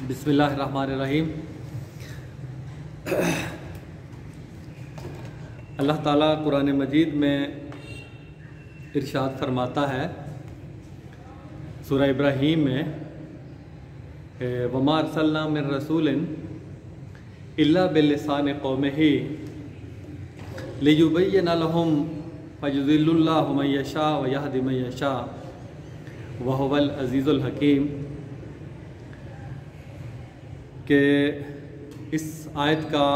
बिस्मिल्लाहिर्रहमानिर्रहीम। अल्लाह ताला कुरान मजीद में इरशाद फरमाता है सूरह इब्राहीम में, वमा अरसलना मिन रसूलिन इल्ला बिलिसानि कौमिही लियुबय्यिना लहुम फयुज़िल्लुल्लाहु मन यशा व यहदी मन यशा व हुवल अज़ीज़ुल हकीम। कि इस आयत का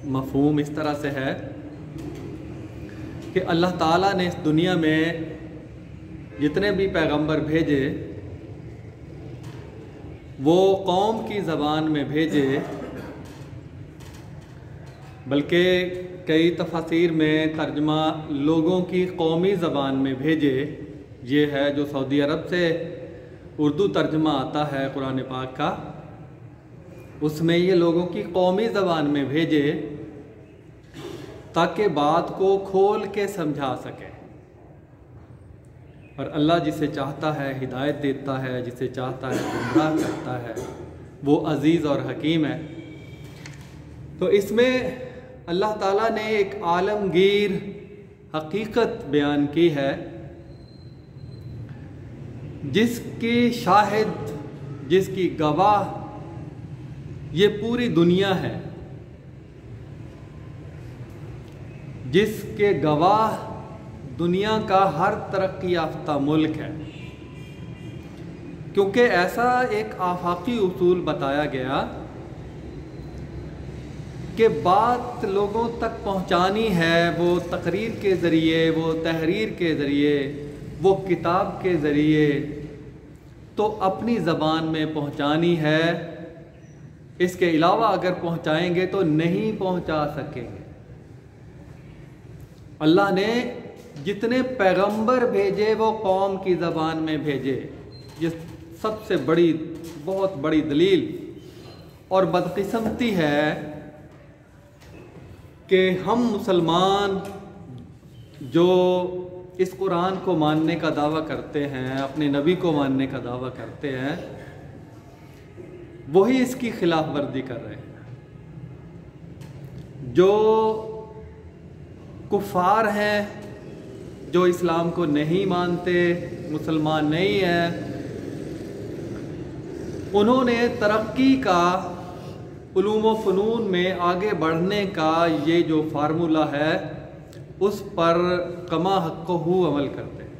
मफ़हूम इस तरह से है कि अल्लाह ताला ने इस दुनिया में जितने भी पैगंबर भेजे वो कौम की ज़बान में भेजे, बल्कि कई तफसीर में तर्जमा लोगों की कौमी ज़बान में भेजे। ये है जो सऊदी अरब से उर्दू तर्जमा आता है कुरान पाक का, उसमें ये लोगों की कौमी ज़बान में भेजे ताकि बात को खोल के समझा सके। और अल्लाह जिसे चाहता है हिदायत देता है, जिसे चाहता है गुमराह करता है, वो अज़ीज़ और हकीम है। तो इसमें अल्लाह ताला ने एक आलमगीर हकीकत बयान की है जिसकी शाहिद, जिसकी गवाह ये पूरी दुनिया है, जिसके गवाह दुनिया का हर तरक्की याफ्ता मुल्क है। क्योंकि ऐसा एक आफाकी उसूल बताया गया कि बात लोगों तक पहुंचानी है, वो तकरीर के ज़रिए, वो तहरीर के ज़रिए, वो किताब के ज़रिए, तो अपनी ज़बान में पहुंचानी है। इसके अलावा अगर पहुंचाएंगे तो नहीं पहुंचा सकेंगे। अल्लाह ने जितने पैगंबर भेजे वो कौम की ज़बान में भेजे। ये सबसे बड़ी, बहुत बड़ी दलील और बदकिस्मती है कि हम मुसलमान जो इस कुरान को मानने का दावा करते हैं, अपने नबी को मानने का दावा करते हैं, वही इसकी खिलाफ वर्जी कर रहे हैं। जो कुफार हैं, जो इस्लाम को नहीं मानते, मुसलमान नहीं हैं, उन्होंने तरक्की का, उलूम व फ़नून में आगे बढ़ने का ये जो फार्मूला है उस पर कमा हक़्क़हू अमल करते हैं।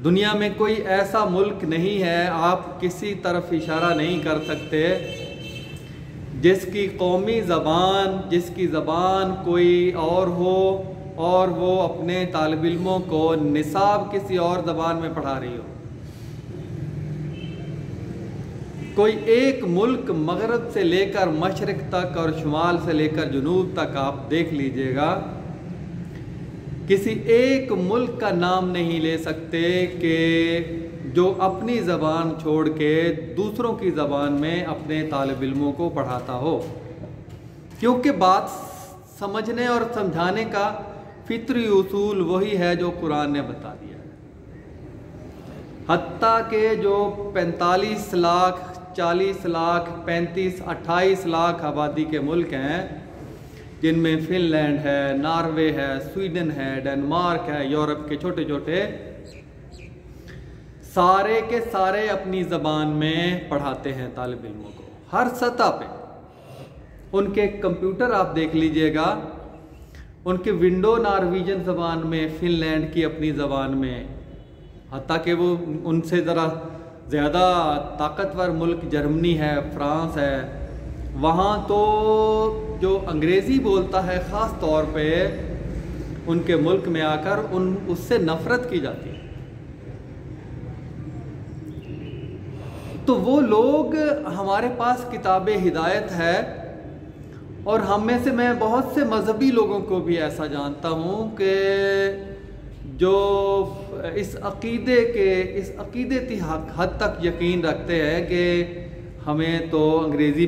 दुनिया में कोई ऐसा मुल्क नहीं है, आप किसी तरफ इशारा नहीं कर सकते जिसकी कौमी ज़बान, जिसकी ज़बान कोई और हो और वो अपने तालिब इल्मों को निसाब किसी और ज़बान में पढ़ा रही हो। कोई एक मुल्क मगरब से लेकर मशरिक़ तक और शुमाल से लेकर जुनूब तक आप देख लीजिएगा, किसी एक मुल्क का नाम नहीं ले सकते कि जो अपनी ज़बान छोड़ के दूसरों की ज़बान में अपने तालिब इल्मों को पढ़ाता हो। क्योंकि बात समझने और समझाने का फितरी उसूल वही है जो कुरान ने बता दिया है। हत्ता के जो 45 लाख, 40 लाख, 35, 28 लाख आबादी के मुल्क हैं, जिनमें फिनलैंड है, नॉर्वे है, स्वीडन है, डेनमार्क है, यूरोप के छोटे छोटे, सारे के सारे अपनी ज़बान में पढ़ाते हैं तालिब इल्मों को हर सतह पे। उनके कंप्यूटर आप देख लीजिएगा, उनके विंडो नॉर्वेजियन ज़बान में, फिनलैंड की अपनी ज़बान में, हत्ता कि वो उनसे ज़रा ज़्यादा ताकतवर मुल्क जर्मनी है, फ्रांस है, वहाँ तो जो अंग्रेज़ी बोलता है ख़ास तौर पे उनके मुल्क में आकर उससे नफ़रत की जाती है। तो वो लोग, हमारे पास किताब हिदायत है और हम में से मैं बहुत से मजहबी लोगों को भी ऐसा जानता हूँ कि जो इस अक़ीदती हद तक यकीन रखते हैं कि हमें तो अंग्रेज़ी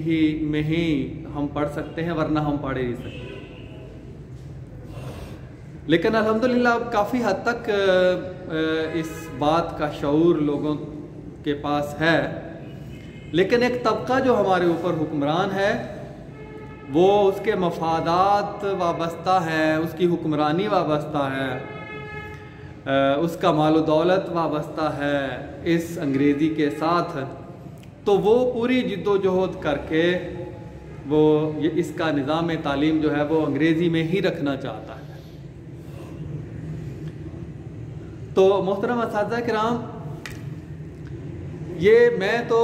ही में ही हम पढ़ सकते हैं, वरना हम पढ़ ही नहीं सकते। लेकिन अल्हम्दुलिल्लाह काफ़ी हद तक इस बात का शऊर लोगों के पास है, लेकिन एक तबका जो हमारे ऊपर हुक्मरान है वो उसके मफादात वाबस्ता है, उसकी हुक्मरानी वाबस्ता है, उसका माल दौलत वाबस्ता है इस अंग्रेज़ी के साथ, तो वो पूरी जिद्दोजहद करके वो इसका निज़ाम तालीम जो है वो अंग्रेज़ी में ही रखना चाहता है। तो मोहतरम असातिज़ा किराम, ये मैं तो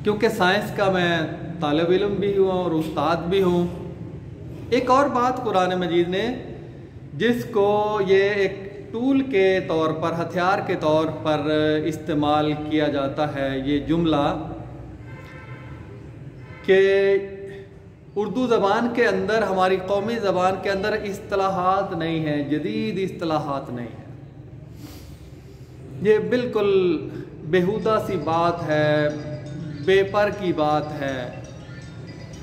क्योंकि साइंस का मैं तालिब इल्म भी हूँ और उस्ताद भी हूँ, एक और बात कुरान मजीद ने जिसको ये एक टूल के तौर पर, हथियार के तौर पर इस्तेमाल किया जाता है, ये जुमला कि उर्दू ज़बान के अंदर, हमारी कौमी ज़बान के अंदर इस्तिलाहात नहीं है, जदीद इस्तिलाहात नहीं है। ये बिल्कुल बेहुदा सी बात है, बेपर की बात है,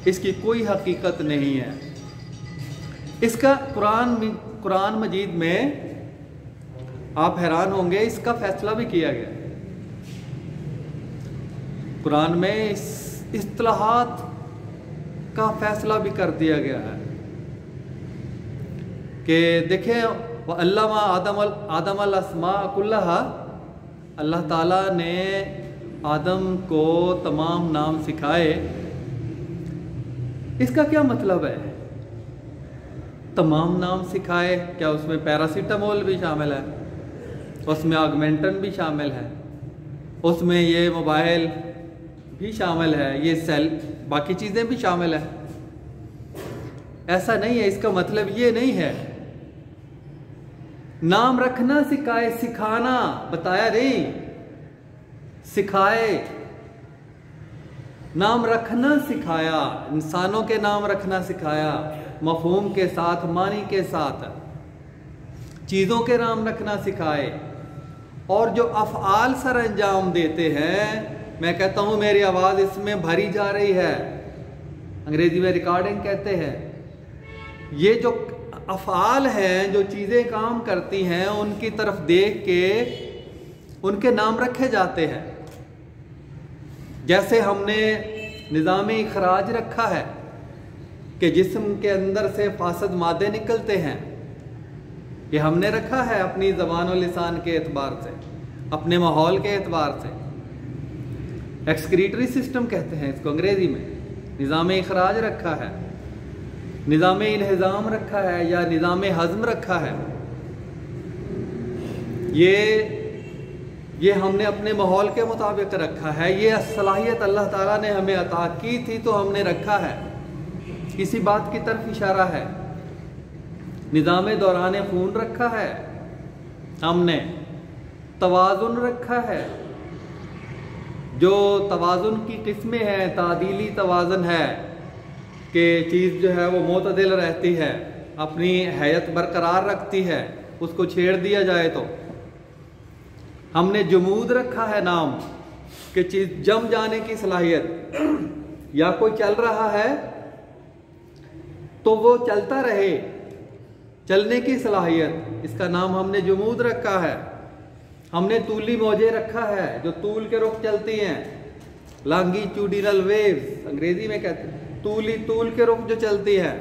इसकी कोई हकीकत नहीं है। इसका कुरान मजीद में आप हैरान होंगे, इसका फैसला भी किया गया। कुरान में इस्तिलाहात का फैसला भी कर दिया गया है कि देखें, अल्लामा आदम अल अस्मा कुल्लहा, अल्लाह ताला ने आदम को तमाम नाम सिखाए। इसका क्या मतलब है तमाम नाम सिखाए? क्या उसमें पैरासीटामोल भी शामिल है, उसमें ऑगमेंटन भी शामिल है, उसमें ये मोबाइल भी शामिल है, ये सेल, बाकी चीज़ें भी शामिल है? ऐसा नहीं है। इसका मतलब ये नहीं है। नाम रखना सिखाए, सिखाना बताया नहीं, सिखाए, नाम रखना सिखाया, इंसानों के नाम रखना सिखाया, मफहूम के साथ, मानी के साथ, चीज़ों के नाम रखना सिखाए। और जो अफ़आल सर अंजाम देते हैं, मैं कहता हूँ मेरी आवाज़ इसमें भरी जा रही है, अंग्रेज़ी में रिकॉर्डिंग कहते हैं। ये जो अफ़आल हैं, जो चीज़ें काम करती हैं, उनकी तरफ देख के उनके नाम रखे जाते हैं। जैसे हमने निज़ाम इखराज रखा है कि जिस्म के अंदर से फासद मादे निकलते हैं, ये हमने रखा है अपनी ज़बान और लिसान के एतबार से, अपने माहौल के एतबार से। एक्सक्रीटरी सिस्टम कहते हैं इसको अंग्रेज़ी में। निज़ाम इखराज रखा है, निज़ाम इन्हिज़ाम रखा है, या निज़ाम हज़म रखा है। ये हमने अपने माहौल के मुताबिक रखा है। ये सलाहियत अल्लाह ताला ने हमें अता की थी तो हमने रखा है। इसी बात की तरफ इशारा है। निज़ाम दौरान खून रखा है हमने, तवाज़ुन रखा है। जो तवाज़ुन की किस्में हैं, तादीली तवाज़ुन है कि चीज़ जो है वो मोतदिल रहती है, अपनी हैयत बरकरार रखती है, उसको छेड़ दिया जाए तो। हमने जमूद रखा है नाम कि चीज़ जम जाने की सलाहियत, या कोई चल रहा है तो वो चलता रहे, चलने की सलाहियत, इसका नाम हमने जमूद रखा है। हमने तूली मौजे रखा है, जो तूल के रुख चलती हैं, लॉन्गिट्यूडिनल वेव्स अंग्रेजी में कहते हैं। तूल के रुख जो चलती है,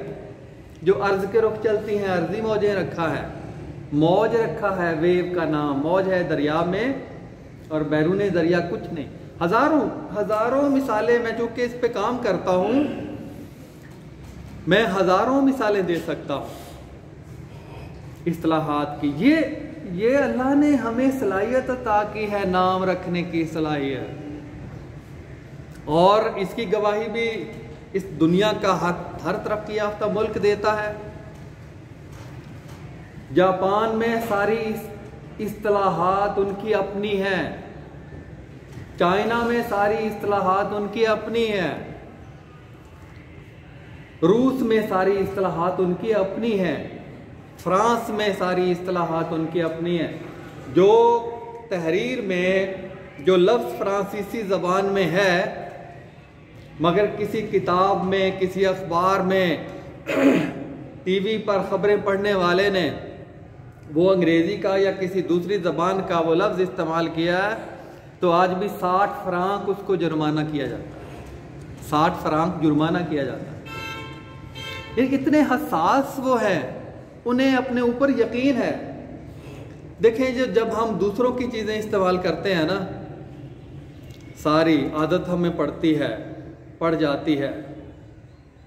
जो अर्ज के रुख चलती हैं, अर्जी मौजें रखा है। मौज रखा है, वेव का नाम मौज है दरिया में, और बैरून दरिया कुछ नहीं। हजारों मिसालें, मैं चूंकि इस पे काम करता हूँ, मैं हजारों मिसालें दे सकता हूँ इस्तिलाहात की। ये अल्लाह ने हमें सलाहियत अता की है, नाम रखने की सलाहियत। और इसकी गवाही भी इस दुनिया का हर तरक्की याफ्ता मुल्क देता है। जापान में सारी इस्तिलाहात उनकी अपनी हैं, चाइना में सारी इस्तिलाहात उनकी अपनी हैं, रूस में सारी इस्तिलाहात उनकी अपनी हैं, फ्रांस में सारी इस्तिलाहात उनकी अपनी हैं। जो तहरीर में जो लफ्ज़ फ्रांसीसी ज़बान में है, मगर किसी किताब में, किसी अखबार में, टीवी पर ख़बरें पढ़ने वाले ने वो अंग्रेज़ी का या किसी दूसरी ज़बान का वो लफ्ज़ इस्तेमाल किया है, तो आज भी 60 फ्रांक उसको जुर्माना किया जाता है, 60 फ्रांक जुर्माना किया जाता है। ये इतने हसास वो है, उन्हें अपने ऊपर यकीन है। देखें, जब हम दूसरों की चीज़ें इस्तेमाल करते हैं ना, सारी आदत हमें पड़ जाती है,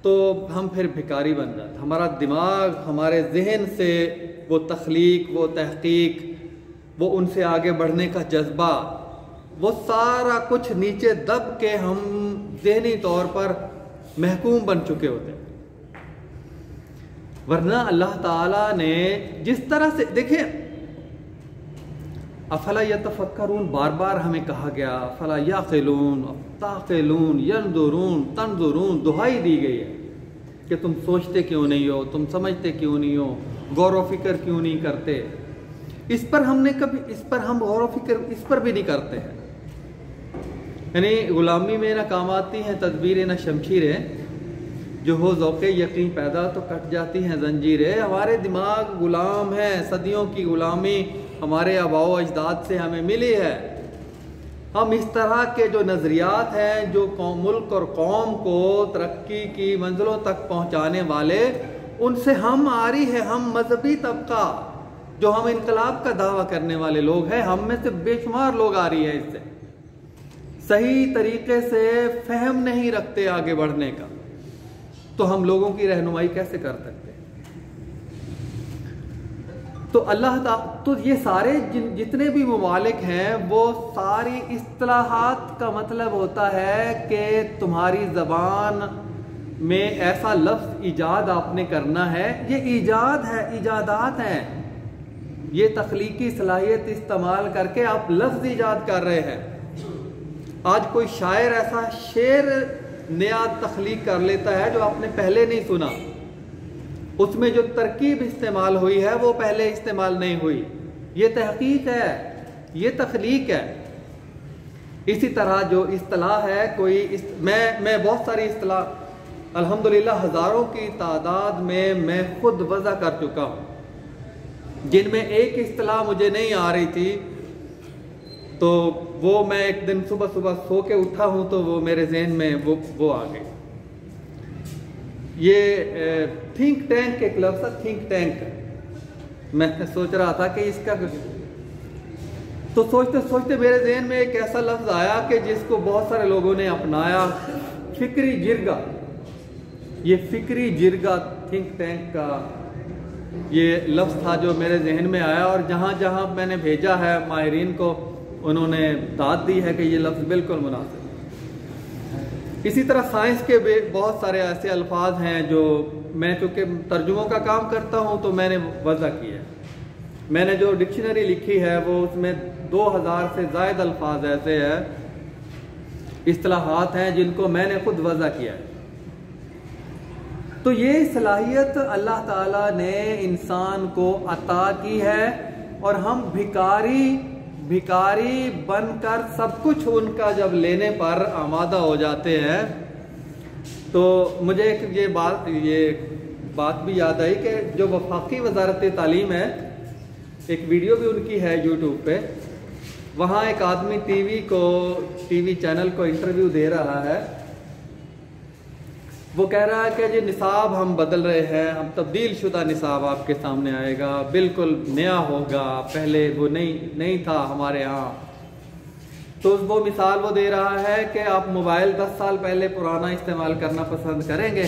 तो हम फिर भिखारी बन जाते हैं। हमारा दिमाग, हमारे जहन से वो तख्लीक, वो तहकीक, वो उनसे आगे बढ़ने का जज्बा, वो सारा कुछ नीचे दब के हम जहनी तौर पर महकूम बन चुके होते हैं। वरना अल्लाह ताला ने जिस तरह से, देखिए, अफला यतफक्करून बार बार हमें कहा गया, अफला याक़िलून, ताक़िलून, यंज़ुरून, तंज़ुरून, दुहाई दी गई है कि तुम सोचते क्यों नहीं हो, तुम समझते क्यों नहीं हो, गौर व फिक्र क्यों नहीं करते। इस पर हम गौर व फिक्र इस पर भी नहीं करते हैं। यानी गुलामी में ना काम आती हैं तदबीरें ना शमशीरें, जो हो ज़ौक़े यकीन पैदा तो कट जाती हैं जंजीरें। हमारे दिमाग गुलाम हैं, सदियों की गुलामी हमारे आबाओ अजदाद से हमें मिली है। हम इस तरह के जो नज़रियात हैं, जो मुल्क और कौम को तरक्की की मंजिलों तक पहुँचाने वाले, उनसे हम आरी है। हम मजहबी तबका, जो हम इनकलाब का दावा करने वाले लोग हैं, हम में से बेशुमार लोग आ रही है इससे, सही तरीके से फहम नहीं रखते आगे बढ़ने का, तो हम लोगों की रहनुमाई कैसे कर सकते हैं। तो तो ये सारे जितने भी ममालिक हैं, वो सारी इस्तिलाहात का मतलब होता है कि तुम्हारी ज़बान में ऐसा लफ्ज़ ईजाद आपने करना है। ये ईजाद है, ईजादात हैं, ये तख्लीकी सलाहियत इस्तेमाल करके आप लफ्ज़ ईजाद कर रहे हैं। आज कोई शायर ऐसा शेर नया तख्लीक कर लेता है जो आपने पहले नहीं सुना, उसमें जो तरकीब इस्तेमाल हुई है वो पहले इस्तेमाल नहीं हुई। ये तहकीक है, ये तख्लीक है। इसी तरह जो इस्तिलाह है, मैं बहुत सारी इस्तिलाह अल्हम्दुलिल्लाह हज़ारों की तादाद में मैं खुद वज़ा कर चुका हूँ, जिनमें एक इस्तिलाह मुझे नहीं आ रही थी, तो वो मैं एक दिन सुबह सुबह सो के उठा हूँ तो वो मेरे जहन में वो आ गई। ये थिंक टैंक एक लफ्ज़ है, थिंक टैंक। मैं सोच रहा था कि इसका, तो सोचते सोचते मेरे जहन में एक ऐसा लफ्ज़ आया कि जिसको बहुत सारे लोगों ने अपनाया, फिक्री जिरगा। ये फिक्री जिरगा थिंक टैंक का ये लफ्ज़ था जो मेरे जहन में आया, और जहाँ जहाँ मैंने भेजा है माहिरीन को, उन्होंने दाद दी है कि ये लफ्ज़ बिल्कुल मुनासिब। इसी तरह साइंस के बहुत सारे ऐसे अल्फाज हैं जो मैं, चूँकि तर्जुमों का काम करता हूँ, तो मैंने वज़ा किया है। मैंने जो डिक्शनरी लिखी है वो उसमें 2000 से ज़ायद अल्फाज ऐसे हैं, इस्तिलाहात हैं, जिनको मैंने खुद वज़ा किया है। तो ये सलाहियत अल्लाह ताला ने इंसान को अता की है, और हम भिखारी बनकर सब कुछ उनका जब लेने पर आमादा हो जाते हैं। तो मुझे ये बात भी याद आई कि जो वफाकी वजारत तालीम है, एक वीडियो भी उनकी है यूट्यूब पे, वहाँ एक आदमी टीवी चैनल को इंटरव्यू दे रहा है। वो कह रहा है कि जी निसाब हम बदल रहे हैं, हम तब्दील शुदा निसाब आपके सामने आएगा, बिल्कुल नया होगा, पहले वो नहीं था हमारे यहाँ। तो वो मिसाल वो दे रहा है कि आप मोबाइल 10 साल पहले पुराना इस्तेमाल करना पसंद करेंगे,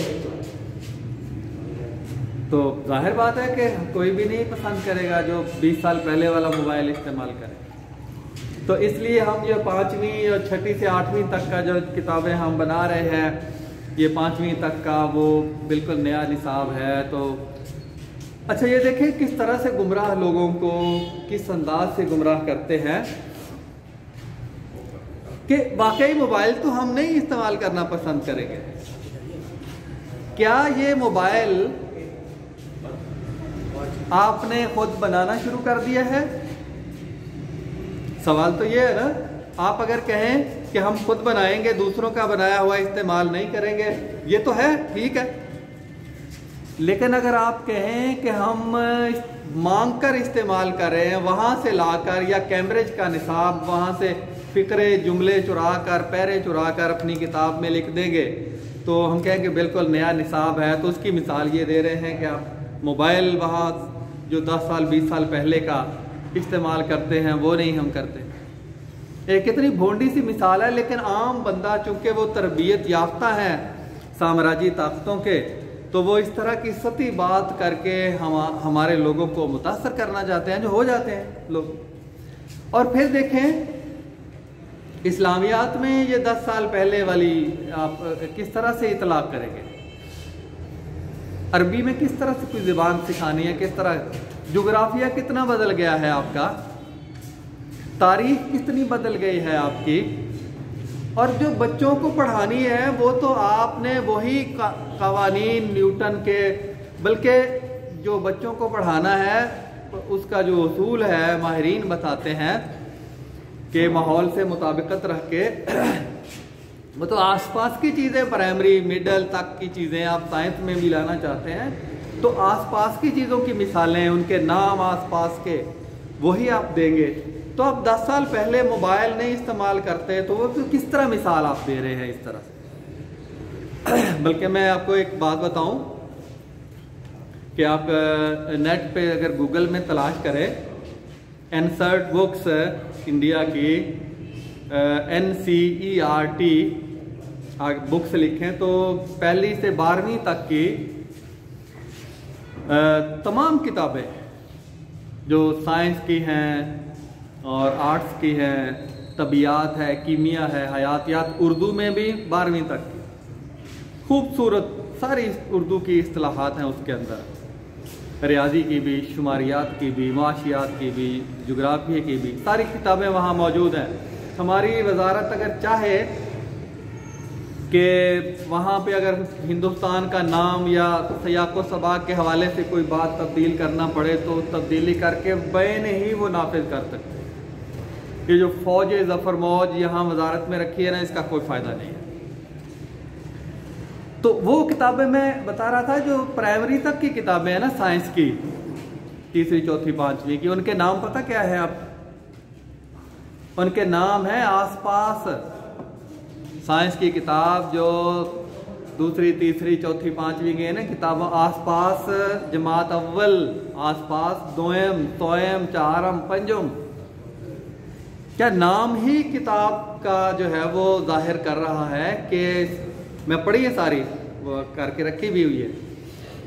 तो जाहिर बात है कि कोई भी नहीं पसंद करेगा जो 20 साल पहले वाला मोबाइल इस्तेमाल करे। तो इसलिए हम ये 5वीं और 6ठी से 8वीं तक का जो किताबें हम बना रहे हैं, ये 5वीं तक का वो बिल्कुल नया निसाब है। तो अच्छा, ये देखें किस तरह से गुमराह लोगों को किस अंदाज से गुमराह करते हैं कि वाकई मोबाइल तो हम नहीं इस्तेमाल करना पसंद करेंगे। क्या ये मोबाइल आपने खुद बनाना शुरू कर दिया है? सवाल तो ये है ना। आप अगर कहें कि हम खुद बनाएंगे, दूसरों का बनाया हुआ इस्तेमाल नहीं करेंगे, ये तो है, ठीक है। लेकिन अगर आप कहें कि हम मांग कर इस्तेमाल करें, वहाँ से लाकर, या कैम्ब्रिज का निसाब वहाँ से फ़िक्रे जुमले चुरा कर, पैरे चुरा कर अपनी किताब में लिख देंगे तो हम कहेंगे बिल्कुल नया निसाब है। तो उसकी मिसाल ये दे रहे हैं कि आप मोबाइल वहाँ जो 10 साल 20 साल पहले का इस्तेमाल करते हैं वो नहीं हम करते। एक कितनी भोंडी सी मिसाल है, लेकिन आम बंदा चूँकि वो तरबियत याफ्ता है साम्राज्यी ताकतों के, तो वो इस तरह की सती बात करके हमारे लोगों को मुतासर करना चाहते हैं, जो हो जाते हैं लोग। और फिर देखें इस्लामियात में ये 10 साल पहले वाली आप किस तरह से इतलाक़ करेंगे, अरबी में किस तरह से कोई ज़बान सिखानी है, किस तरह जोग्राफिया कितना बदल गया है आपका, तारीख कितनी बदल गई है आपकी। और जो बच्चों को पढ़ानी है वो तो आपने वही कवानीन न्यूटन के, बल्कि जो बच्चों को पढ़ाना है उसका जो उसूल है माहिरीन बताते हैं कि माहौल से मुताबिकत रख के वो तो आसपास की चीज़ें, प्राइमरी मिडल तक की चीज़ें आप साइंस में भी लाना चाहते हैं तो आसपास की चीज़ों की मिसालें, उनके नाम आसपास के वही आप देंगे। तो आप 10 साल पहले मोबाइल नहीं इस्तेमाल करते तो वो किस तरह मिसाल आप दे रहे हैं इस तरह से। बल्कि मैं आपको एक बात बताऊं कि आप नेट पे अगर गूगल में तलाश करें एनसीईआरटी बुक्स इंडिया की NCERT बुक्स लिखें तो पहली से 12वीं तक की तमाम किताबें जो साइंस की हैं और आर्ट्स की है, तबियात है, कीमिया है, हयातियात, उर्दू में भी 12वीं तक की खूबसूरत सारी उर्दू की इस्तिलाहात हैं उसके अंदर, रियाजी की भी, शुमारियात की भी, माशियात की भी, जोग्राफी की भी, सारी किताबें वहाँ मौजूद हैं। हमारी वजारत अगर चाहे कि वहाँ पे अगर हिंदुस्तान का नाम या सयाको सबाक के हवाले से कोई बात तब्दील करना पड़े तो तब्दीली करके बैन ही वो नाफिज कर सकते। ये जो फौज ज़फ़र मौज यहाँ वजारत में रखी है ना, इसका कोई फ़ायदा नहीं है। तो वो किताबें मैं बता रहा था जो प्राइमरी तक की किताबें हैं ना साइंस की, तीसरी चौथी पांचवी की, उनके नाम पता क्या है आप? उनके नाम है आसपास। साइंस की किताब जो दूसरी तीसरी चौथी पांचवी की है ना किताब, आसपास जमात अव्वल, आसपास दोयम तोयम चारम पंजम, क्या नाम ही किताब का जो है वो जाहिर कर रहा है कि मैं पढ़ी है सारी, वो करके रखी भी हुई है,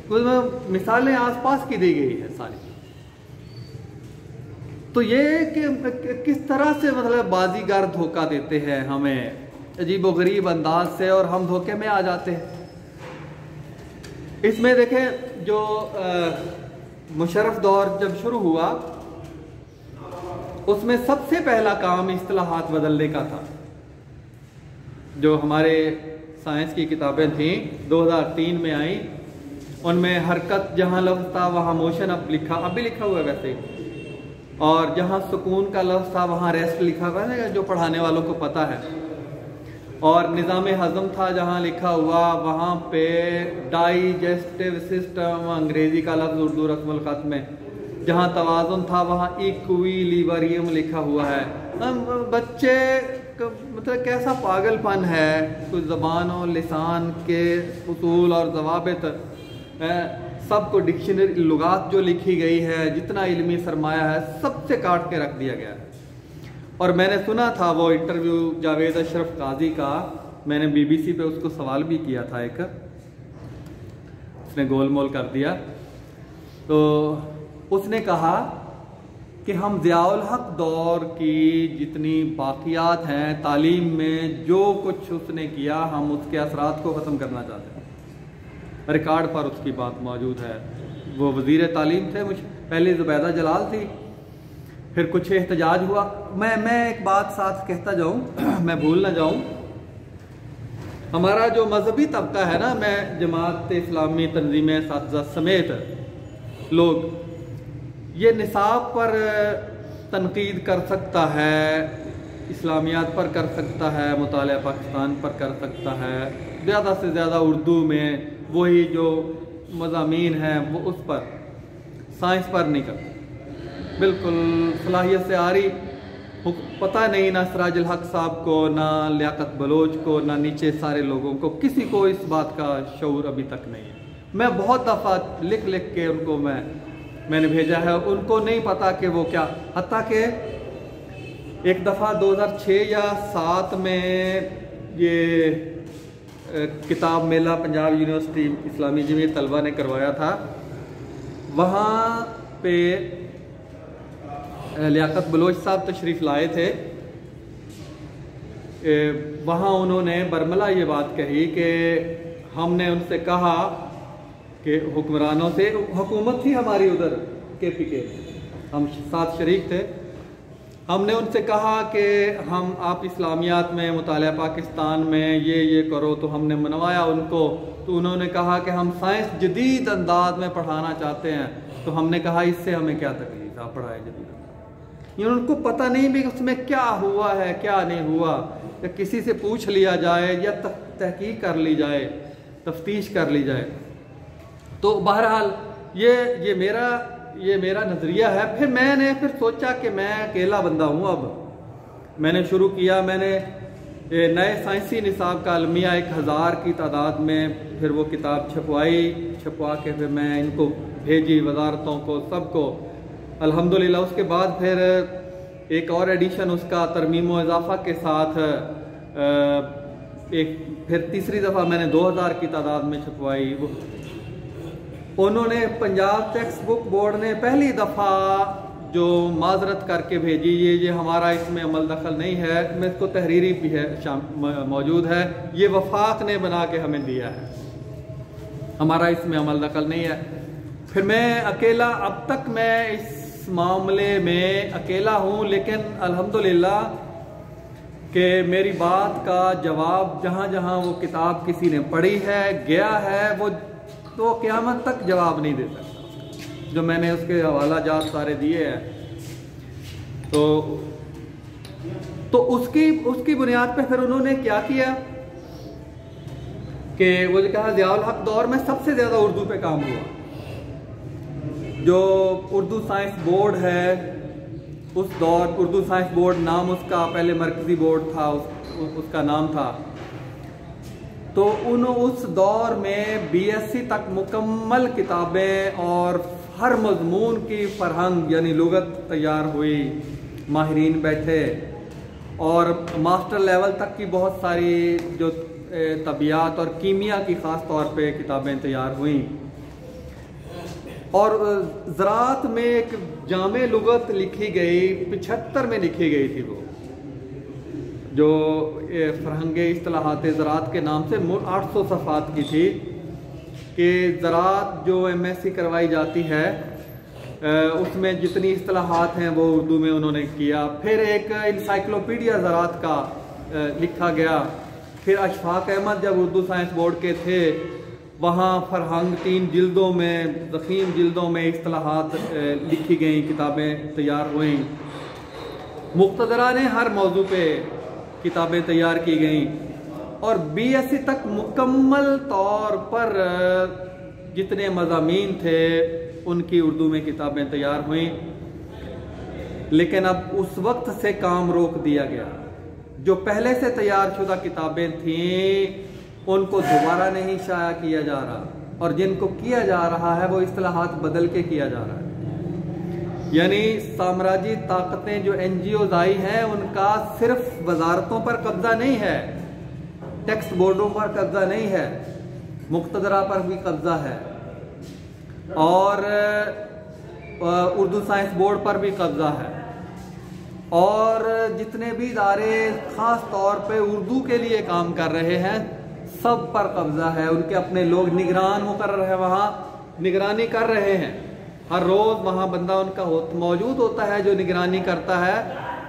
उसमें मिसालें आसपास की दी गई है सारी। तो ये कि किस तरह से मतलब बाजीगर धोखा देते हैं हमें अजीबोगरीब अंदाज से और हम धोखे में आ जाते हैं। इसमें देखें जो मुशर्रफ दौर जब शुरू हुआ उसमें सबसे पहला काम इस्तिलाहात बदलने का था। जो हमारे साइंस की किताबें थीं 2003 में आई, उनमें हरकत जहाँ लफ्ज़ था वहाँ मोशन अब भी लिखा हुआ है वैसे, और जहाँ सुकून का लफ्ज़ था वहाँ रेस्ट लिखा हुआ है जो पढ़ाने वालों को पता है, और निज़ाम हज़म था जहाँ लिखा हुआ वहाँ पे डाइजेस्टिव सिस्टम अंग्रेज़ी का लफ्ज़ उर्दू रस्मुल ख़त में, जहाँ तवाज़ुन था वहाँ इक्विलिब्रियम लिखा हुआ है। बच्चे मतलब कैसा पागलपन है, कुछ ज़बान और लिसान के उसूल और ज़वाबित सबको डिक्शनरी लुगात जो लिखी गई है, जितना इल्मी सरमाया है सबसे काट के रख दिया गया है। और मैंने सुना था वो इंटरव्यू जावेद अशरफ काजी का, मैंने BBC पे उसको सवाल भी किया था, एक उसने गोल मोल कर दिया। तो उसने कहा कि हम ज़ियाउल हक दौर की जितनी बाक़ियात हैं तालीम में, जो कुछ उसने किया हम उसके असरात को ख़त्म करना चाहते हैं। रिकॉर्ड पर उसकी बात मौजूद है। वो वज़ीर तालीम थे, पहले ज़ुबैदा जलाल थी, फिर कुछ एहतजाज हुआ। मैं एक बात साथ कहता जाऊँ, मैं भूल ना जाऊँ, हमारा जो मजहबी तबका है ना, मैं जमात इस्लामी तंजीमें साथीज़ा समेत लोग ये निसाब पर तनकीद कर सकता है, इस्लामियात पर कर सकता है, मुतालिया पाकिस्तान पर कर सकता है, ज़्यादा से ज़्यादा उर्दू में वही जो मज़ामीन हैं वो उस पर, साइंस पर नहीं करता। बिल्कुल सलाहियत से आ रही पता नहीं ना सिराजुल हक साहब को, ना लियाकत बलोच को, ना नीचे सारे लोगों को, किसी को इस बात का शऊर अभी तक नहीं है। मैं बहुत दफ़ा लिख लिख के उनको मैंने भेजा है, उनको नहीं पता कि वो क्या। हत्ता कि एक दफ़ा 2006 या 7 में ये किताब मेला पंजाब यूनिवर्सिटी इस्लामी जमीयत तलबा ने करवाया था। वहाँ पे लियाकत बलोच साहब तशरीफ़ लाए थे। वहाँ उन्होंने बरमला ये बात कही कि हमने उनसे कहा कि हुक्मरानों से, हुकूमत थी हमारी उधर KPK, हम साथ शरीक थे, हमने उनसे कहा कि हम आप इस्लामियात में मुतालिया पाकिस्तान में ये करो, तो हमने मनवाया उनको। तो उन्होंने कहा कि हम साइंस जदीद अंदाज में पढ़ाना चाहते हैं। तो हमने कहा इससे हमें क्या तकलीफ, आप पढ़ाए जदीद। ये उनको पता नहीं भी उसमें क्या हुआ है क्या नहीं हुआ, या किसी से पूछ लिया जाए या तहकीक कर ली जाए, तफ्तीश कर ली जाए। तो बहरहाल ये मेरा नज़रिया है। फिर मैंने सोचा कि मैं अकेला बंदा हूँ। अब मैंने शुरू किया, मैंने नए साइंसी निसाब का अलमिया 1000 की तादाद में फिर वो किताब छपवा के फिर मैं इनको भेजी वजारतों को, सबको, अल्हम्दुलिल्लाह। उसके बाद फिर एक और एडिशन उसका तरमीम व इजाफा के साथ फिर तीसरी दफ़ा मैंने 2000 की तादाद में छपवाई। उन्होंने पंजाब टेक्स्ट बुक बोर्ड ने पहली दफ़ा जो माजरत करके भेजी, ये हमारा इसमें अमल दखल नहीं है, मैं इसको तहरीरी भी है मौजूद है, ये वफाक ने बना के हमें दिया है, हमारा इसमें अमल दखल नहीं है। फिर मैं अकेला, अब तक मैं इस मामले में अकेला हूँ, लेकिन अल्हम्दुलिल्लाह कि मेरी बात का जवाब जहाँ जहाँ वो किताब किसी ने पढ़ी है, गया है, वो तो क़यामत तक जवाब नहीं दे सकता। जो मैंने उसके हवाला जात सारे दिए हैं, तो उसकी बुनियाद पे फिर उन्होंने क्या किया कि वो जो कहा ज़ियाउल हक दौर में सबसे ज़्यादा उर्दू पे काम हुआ। जो उर्दू साइंस बोर्ड है, उस दौर उर्दू साइंस बोर्ड नाम उसका पहले मरकज़ी बोर्ड था, उसका नाम था। तो उस दौर में BSc तक मुकम्मल किताबें और हर मजमून की फरहंग यानी लुगत तैयार हुई, माहिरीन बैठे, और मास्टर लेवल तक की बहुत सारी जो तबियात और कीमिया की ख़ास तौर पे किताबें तैयार हुई। और ज़राअत में एक जामे लुगत लिखी गई, 75 में लिखी गई थी, वो जो फरहंगे इस्तिलाहात ज़राअत के नाम से 800 सफ़ात की थी, कि ज़राअत जो MSc करवाई जाती है उसमें जितनी इस्तिलाहात हैं वो उर्दू में उन्होंने किया। फिर एक इंसाइक्लोपीडिया ज़राअत का लिखा गया। फिर अशफाक अहमद जब उर्दू साइंस बोर्ड के थे, वहाँ फरहंग 3 जिल्दों में, ज़ख़ीम जिल्दों में इस्तिलाहात लिखी गई, किताबें तैयार हुई। मुक़्तदरा ने हर मौजू पे किताबें तैयार की गई, और BSc तक मुकम्मल तौर पर जितने मज़ामीन थे उनकी उर्दू में किताबें तैयार हुई। लेकिन अब उस वक्त से काम रोक दिया गया। जो पहले से तैयार शुदा किताबें थीं उनको दोबारा नहीं शाया किया जा रहा, और जिनको किया जा रहा है वो इस्तिलाहात बदल के किया जा रहा है। यानी साम्राज्य ताकतें जो NGOs आई हैं, उनका सिर्फ वजारतों पर कब्जा नहीं है, टेक्स्ट बोर्डों पर कब्जा नहीं है, मुक़्तदरा पर भी कब्जा है, और उर्दू साइंस बोर्ड पर भी कब्जा है, और जितने भी इदारे ख़ास तौर पे उर्दू के लिए काम कर रहे हैं सब पर कब्जा है। उनके अपने लोग निगरान मुकर्रर है, वहाँ निगरानी कर रहे हैं। हर रोज़ वहाँ बंदा उनका मौजूद होता है जो निगरानी करता है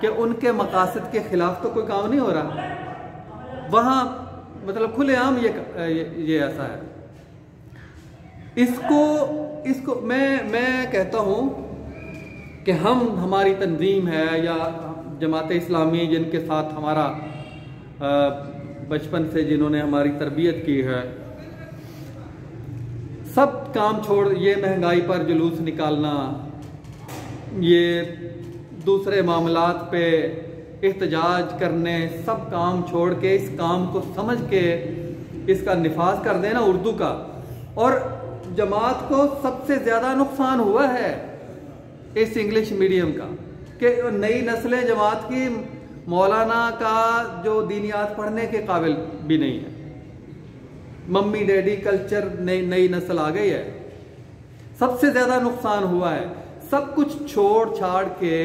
कि उनके मकासद के ख़िलाफ़ तो कोई काम नहीं हो रहा। वहाँ मतलब खुलेआम ये ऐसा है। इसको मैं कहता हूँ कि हमारी तंजीम है या जमात इस्लामी जिनके साथ हमारा बचपन से जिन्होंने हमारी तरबियत की है, सब काम छोड़ ये महंगाई पर जुलूस निकालना, ये दूसरे मामलात पे एहतजाज करने, सब काम छोड़ के इस काम को समझ के इसका निफाज कर देना उर्दू का। और जमात को सबसे ज़्यादा नुकसान हुआ है इस इंग्लिश मीडियम का कि नई नस्लें जमात की मौलाना का जो दीनियात पढ़ने के काबिल भी नहीं है। मम्मी डैडी कल्चर नई नस्ल आ गई है, सबसे ज़्यादा नुकसान हुआ है। सब कुछ छोड़ छाड़ के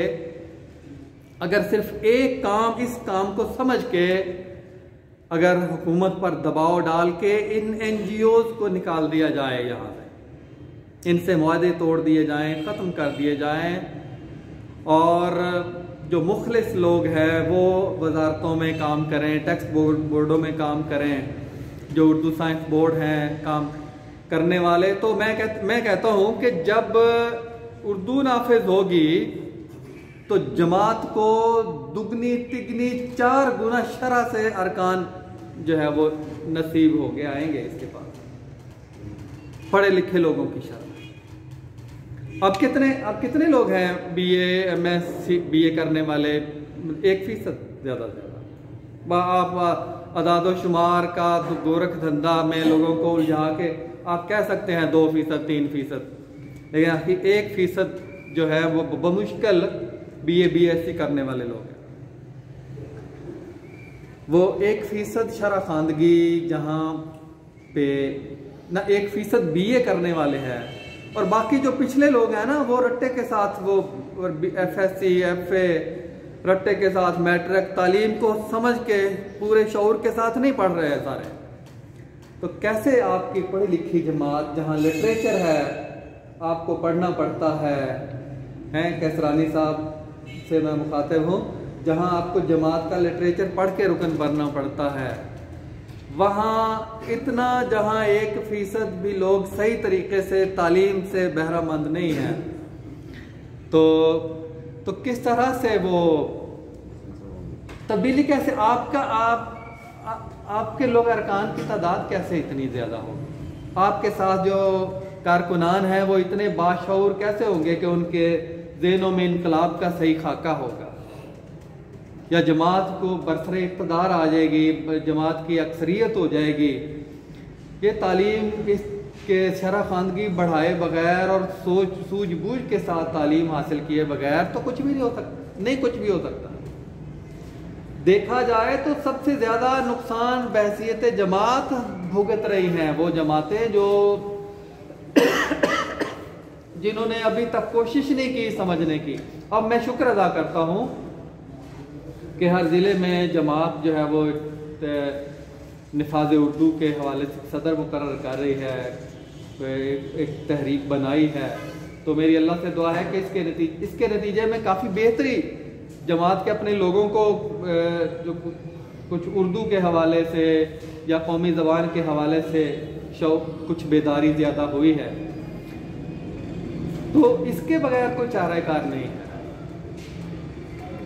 अगर सिर्फ एक काम, इस काम को समझ के अगर हुकूमत पर दबाव डाल के इन NGOs को निकाल दिया जाए, यहाँ से इनसे मुआहदे तोड़ दिए जाएं, ख़त्म कर दिए जाएं, और जो मुखलिस लोग हैं वो वजारतों में काम करें, टैक्स बोर्डों में काम करें, जो उर्दू साइंस बोर्ड हैं काम करने वाले, तो मैं कहता हूँ कि जब उर्दू नाफिज होगी तो जमात को दुगनी तिगनी 4 गुना शरह से अरकान जो है वो नसीब हो के आएंगे इसके पास, पढ़े लिखे लोगों की शरह। अब कितने लोग हैं BA MS BA करने वाले? 1% ज़्यादा से ज़्यादा। आप अदाद शुमार का गोरख धंधा में लोगों को उलझा के आप कह सकते हैं 2%, 3%, लेकिन 1% जो है वो बमुश्किल BA BSc करने वाले लोग हैं। वो 1% शरह खानदगी जहाँ पे ना 1% BA करने वाले हैं, और बाकी जो पिछले लोग हैं ना वो रट्टे के साथ वो FSc FA रट्टे के साथ मैट्रिक तालीम को समझ के पूरे शऊर के साथ नहीं पढ़ रहे हैं सारे। तो कैसे आपकी पढ़ी लिखी जमात जहाँ लिटरेचर है, आपको पढ़ना पड़ता है कैसरानी साहब से मैं मुखातिब हूँ, जहाँ आपको जमात का लिटरेचर पढ़ के रुकन बनना पड़ता है, वहाँ इतना जहाँ 1% भी लोग सही तरीके से तालीम से बहरामंद नहीं है, तो किस तरह से वो तब्दीली कैसे आपके लोग अरकान की तादाद कैसे इतनी ज़्यादा हो, आपके साथ जो कारकुनान हैं वो इतने बाशऊर कैसे होंगे कि उनके ज़हनों में इनकलाब का सही खाका होगा, या जमात को बरसरे इक़्तिदार आ जाएगी, जमात की अक्सरियत हो जाएगी। ये तालीम इसके शरह खानगी बढ़ाए बगैर और सूझबूझ के साथ तालीम हासिल किए बगैर तो कुछ भी नहीं हो सकता, नहीं कुछ भी हो सकता। देखा जाए तो सबसे ज़्यादा नुकसान बहसीयत जमात भुगत रही हैं वो जमातें जो जिन्होंने अभी तक कोशिश नहीं की समझने की। अब मैं शुक्र अदा करता हूँ कि हर ज़िले में जमात जो है वो निफाज उर्दू के हवाले से सदर मुकर्रर कर रही है, एक तहरीक बनाई है। तो मेरी अल्लाह से दुआ है कि इसके नतीजे में काफ़ी बेहतरी जमात के अपने लोगों को जो कुछ उर्दू के हवाले से या कौमी ज़बान के हवाले से कुछ बेदारी ज़्यादा हुई है, तो इसके बगैर कोई चाराकार नहीं है।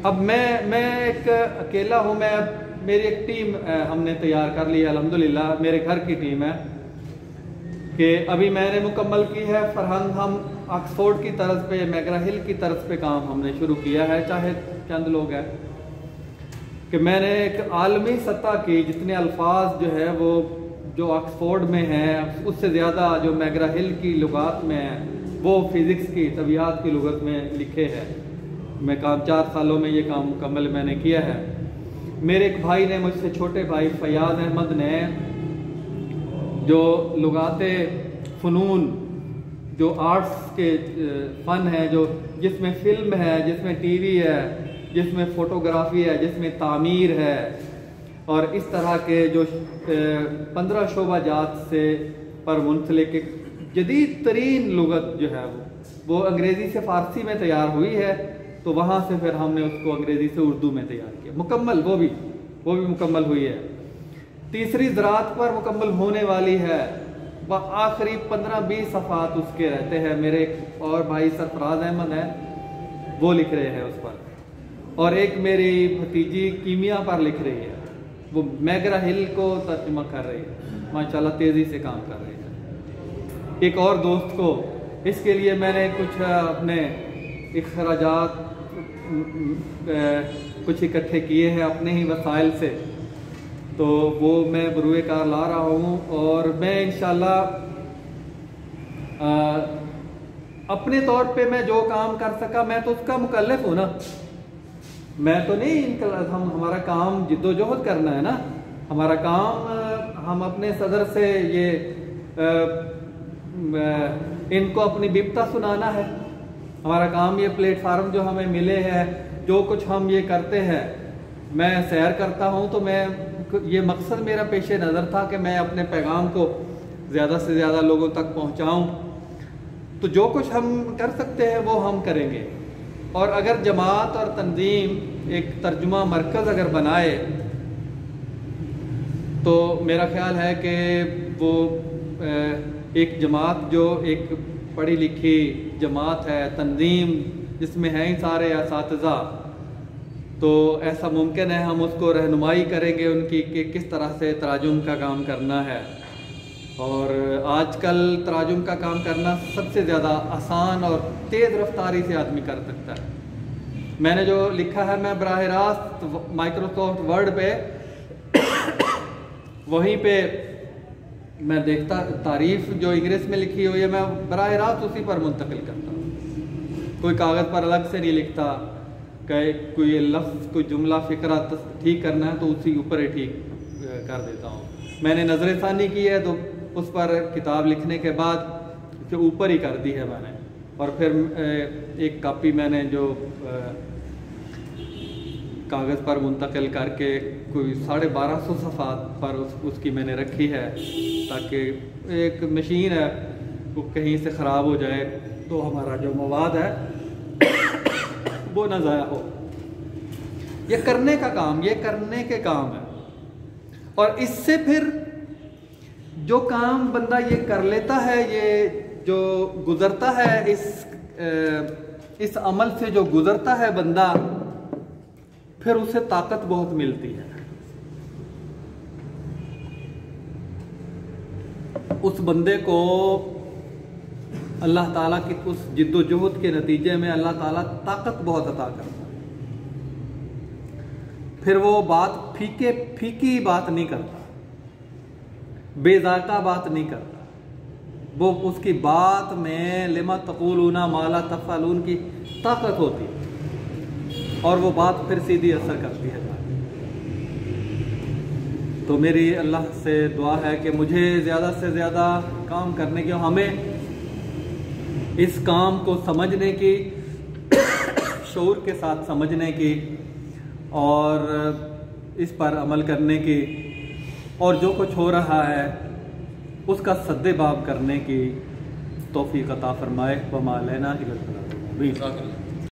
अब मैं एक अकेला हूँ, मेरी एक टीम हमने तैयार कर ली है अल्हम्दुलिल्लाह, मेरे घर की टीम है कि अभी मैंने मुकम्मल की है। फरहंग हम ऑक्सफोर्ड की तरफ पे, मैगरा हिल की तरफ पे काम हमने शुरू किया है, चाहे चंद लोग हैं, कि मैंने एक आलमी सतह की जितने अल्फाज जो है वो जो ऑक्सफोर्ड में हैं उससे ज़्यादा जो मैगरा हिल की लुगात में है वो फिज़िक्स की तबियात की लुगत में लिखे हैं। मैं काम 4 सालों में ये काम मुकम्मल मैंने किया है। मेरे एक भाई ने, मुझसे छोटे भाई फयाज अहमद ने, जो लुगाते फ़नून जो आर्ट्स के फ़न है, जो जिसमें फ़िल्म है, जिसमें TV है, जिसमें फ़ोटोग्राफ़ी है, जिसमें तामीर है, और इस तरह के जो 15 शोबा जात से पर मुंसलिक जदीद तरीन लुगत जो है वो अंग्रेज़ी से फ़ारसी में तैयार हुई है। तो वहाँ से फिर हमने उसको अंग्रेज़ी से उर्दू में तैयार किया, मुकम्मल वो भी मुकम्मल हुई है। तीसरी ज़राअत पर मुकम्मल होने वाली है, वह आखिरी 15-20 सफ़ात उसके रहते हैं। मेरे और भाई सरफराज अहमद हैं, वो लिख रहे हैं उस पर, और एक मेरी भतीजी कीमिया पर लिख रही है, वो मैगरा हिल को तर्जुमा कर रही है, माशाल्लाह तेज़ी से काम कर रही है। एक और दोस्त को इसके लिए मैंने कुछ अपने अखराजात कुछ इकट्ठे किए हैं अपने ही वसाइल से, तो वो मैं बरूए कार ला रहा हूँ। और मैं इंशाल्लाह अपने तौर पे मैं जो काम कर सका, मैं तो उसका मुकल्लफ हूँ ना, मैं तो नहीं, हमारा काम जिद्दोजहद करना है ना। हमारा काम हम अपने सदर से ये इनको अपनी बिपता सुनाना है। हमारा काम ये प्लेटफार्म जो हमें मिले हैं, जो कुछ हम ये करते हैं, मैं सैर करता हूँ तो मैं ये मकसद मेरा पेशे नज़र था कि मैं अपने पैगाम को ज़्यादा से ज़्यादा लोगों तक पहुँचाऊँ। तो जो कुछ हम कर सकते हैं वो हम करेंगे। और अगर जमात और तंजीम एक तर्जुमा मरकज़ अगर बनाए तो मेरा ख्याल है कि वो एक जमात जो एक पढ़ी लिखी जमात है, तंजीम जिसमें हैं सारे असातिज़ा, तो ऐसा मुमकिन है हम उसको रहनुमाई करेंगे उनकी कि किस तरह से तराजुम का काम करना है। और आजकल तराजुम का काम करना सबसे ज़्यादा आसान और तेज़ रफ्तारी से आदमी कर सकता है। मैंने जो लिखा है मैं बराह रास्त माइक्रोसॉफ्ट वर्ड पे वहीं पे मैं देखता, तारीफ़ जो इंग्लिश में लिखी हुई है मैं बराह रास्त उसी पर मुंतकिल करता हूँ। कोई कागज़ पर अलग से नहीं लिखता कि कोई लफ्ज़ कोई जुमला फ़िक्रा ठीक करना है तो उसी ऊपर ही ठीक कर देता हूँ। मैंने नज़र फ़ानी की है तो उस पर किताब लिखने के बाद उसके ऊपर ही कर दी है मैंने। और फिर एक कॉपी मैंने जो कागज़ पर मुंतकिल करके कोई 1250 सफ़ात पर उसकी मैंने रखी है, ताकि एक मशीन है वो कहीं से ख़राब हो जाए तो हमारा जो मवाद है वो ना ज़ाया हो। ये करने का काम, ये करने के काम है। और इससे फिर जो काम बंदा ये कर लेता है, ये जो गुज़रता है इस अमल से जो गुज़रता है बंदा, फिर उसे ताकत बहुत मिलती है। उस बंदे को अल्लाह ताला की उस जिद्दोजहद के नतीजे में अल्लाह ताला ताकत बहुत अता करता है। फिर वो बात फीकी बात नहीं करता, बेज़ायका बात नहीं करता। वो उसकी बात में लिमा तक़ूलूना मा ला तफ़अलून की ताकत होती है और वो बात फिर सीधी असर करती है। तो मेरी अल्लाह से दुआ है कि मुझे ज़्यादा से ज़्यादा काम करने की, हमें इस काम को समझने की, शऊर के साथ समझने की और इस पर अमल करने की, और जो कुछ हो रहा है उसका सद्देबाब करने की तौफीक अता फरमाए। व मा अलैना इल्लल बलाग।